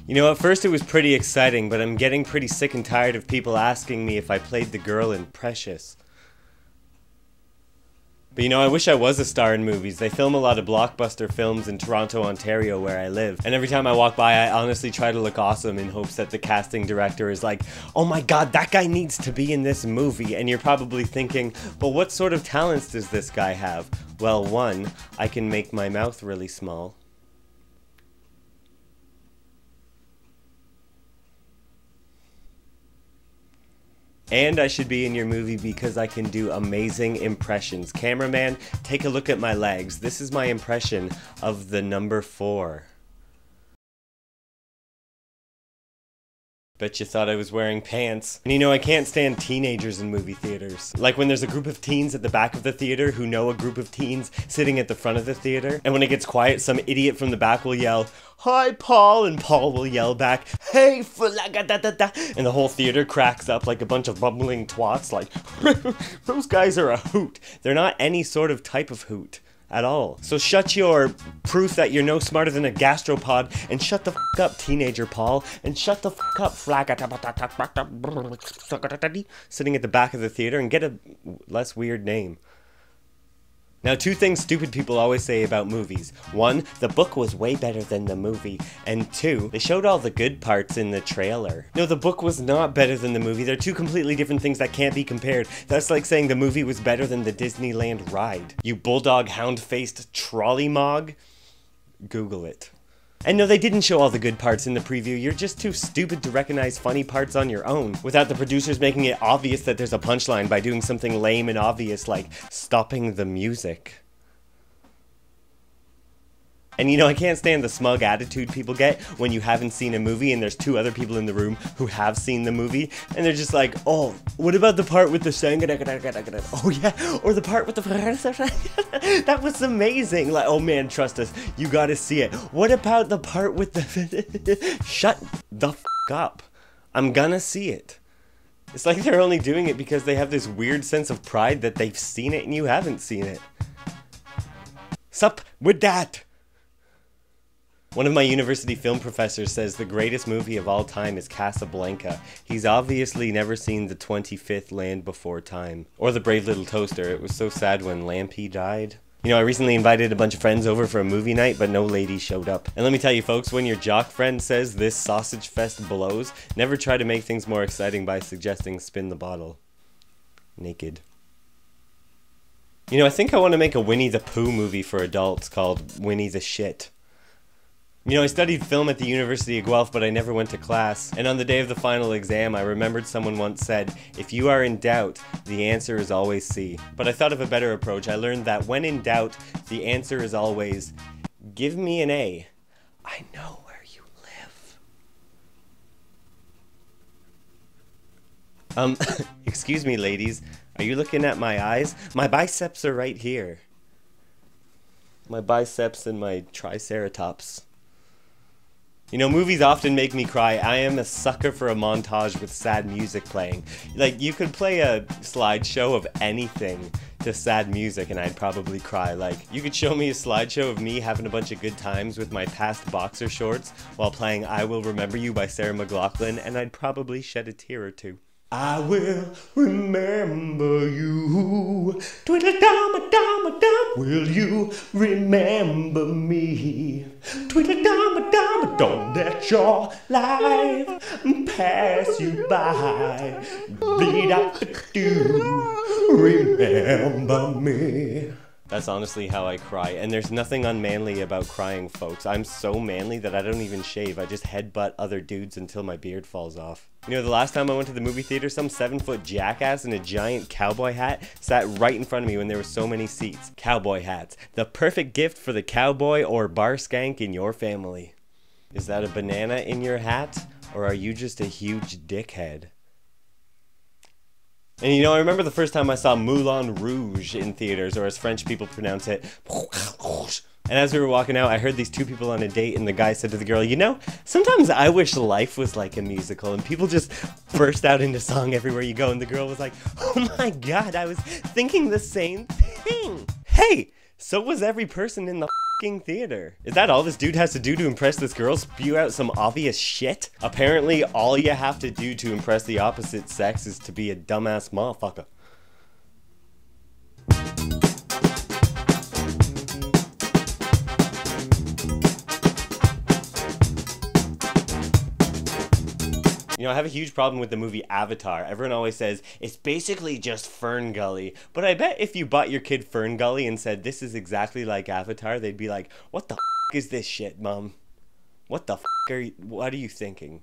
You know, at first it was pretty exciting, but I'm getting pretty sick and tired of people asking me if I played the girl in Precious. But you know, I wish I was a star in movies. They film a lot of blockbuster films in Toronto, Ontario, where I live. And every time I walk by, I honestly try to look awesome in hopes that the casting director is like, oh my god, that guy needs to be in this movie. And you're probably thinking, well, what sort of talents does this guy have? Well, one, I can make my mouth really small. And I should be in your movie because I can do amazing impressions. Cameraman, take a look at my legs. This is my impression of the number 4. Bet you thought I was wearing pants. And you know, I can't stand teenagers in movie theaters. Like when there's a group of teens at the back of the theater who know a group of teens sitting at the front of the theater. And when it gets quiet, some idiot from the back will yell, "Hi, Paul," and Paul will yell back, "Hey, flaga-da-da-da," and the whole theater cracks up like a bunch of bumbling twats like, those guys are a hoot. They're not any sort of type of hoot at all. So shut your proof that you're no smarter than a gastropod and shut the f*** up, teenager Paul, and shut the f*** up, flaga sitting at the back of the theater, and get a less weird name. Now, 2 things stupid people always say about movies. 1, the book was way better than the movie. And 2, they showed all the good parts in the trailer. No, the book was not better than the movie. They're 2 completely different things that can't be compared. That's like saying the movie was better than the Disneyland ride. You bulldog hound-faced trolley mog? Google it. And no, they didn't show all the good parts in the preview. You're just too stupid to recognize funny parts on your own, without the producers making it obvious that there's a punchline by doing something lame and obvious like stopping the music. And you know, I can't stand the smug attitude people get when you haven't seen a movie and there's 2 other people in the room who have seen the movie, and they're just like, oh, what about the part with the sang? Oh yeah, or the part with the that was amazing. Like, oh man, trust us, you gotta see it. What about the part with the shut the f up. I'm gonna see it. It's like they're only doing it because they have this weird sense of pride that they've seen it and you haven't seen it. Sup with that? One of my university film professors says the greatest movie of all time is Casablanca. He's obviously never seen The 25th Land Before Time. Or The Brave Little Toaster. It was so sad when Lampy died. You know, I recently invited a bunch of friends over for a movie night, but no lady showed up. And let me tell you folks, when your jock friend says this sausage fest blows, never try to make things more exciting by suggesting spin the bottle. Naked. You know, I think I want to make a Winnie the Pooh movie for adults called Winnie the Shit. You know, I studied film at the University of Guelph, but I never went to class. And on the day of the final exam, I remembered someone once said, if you are in doubt, the answer is always C. But I thought of a better approach. I learned that when in doubt, the answer is always, give me an A. I know where you live. Excuse me, ladies. Are you looking at my eyes? My biceps are right here. My biceps and my triceratops. You know, movies often make me cry. I am a sucker for a montage with sad music playing. Like, you could play a slideshow of anything to sad music and I'd probably cry. Like, you could show me a slideshow of me having a bunch of good times with my past boxer shorts while playing I Will Remember You by Sarah McLachlan, and I'd probably shed a tear or 2. I will remember you. Twiddle-dum-a-dum-a-dum. Will you remember me? Twiddle-dum-a-dum. Don't let your life pass you by. Be-da-ba-doo. Remember me. That's honestly how I cry, and there's nothing unmanly about crying, folks. I'm so manly that I don't even shave. I just headbutt other dudes until my beard falls off. You know, the last time I went to the movie theater, some 7-foot jackass in a giant cowboy hat sat right in front of me when there were so many seats. Cowboy hats. The perfect gift for the cowboy or bar skank in your family. Is that a banana in your hat, or are you just a huge dickhead? And you know, I remember the first time I saw Moulin Rouge in theaters, or as French people pronounce it, and as we were walking out, I heard these 2 people on a date, and the guy said to the girl, you know, sometimes I wish life was like a musical, and people just burst out into song everywhere you go, and the girl was like, oh my god, I was thinking the same thing. Hey, so was every person in the fucking theater. Is that all this dude has to do to impress this girl? Spew out some obvious shit? Apparently, all you have to do to impress the opposite sex is to be a dumbass motherfucker. You know, I have a huge problem with the movie Avatar. Everyone always says, it's basically just Fern Gully. But I bet if you bought your kid Fern Gully and said, this is exactly like Avatar, they'd be like, what the f*** is this shit, Mom? What are you thinking?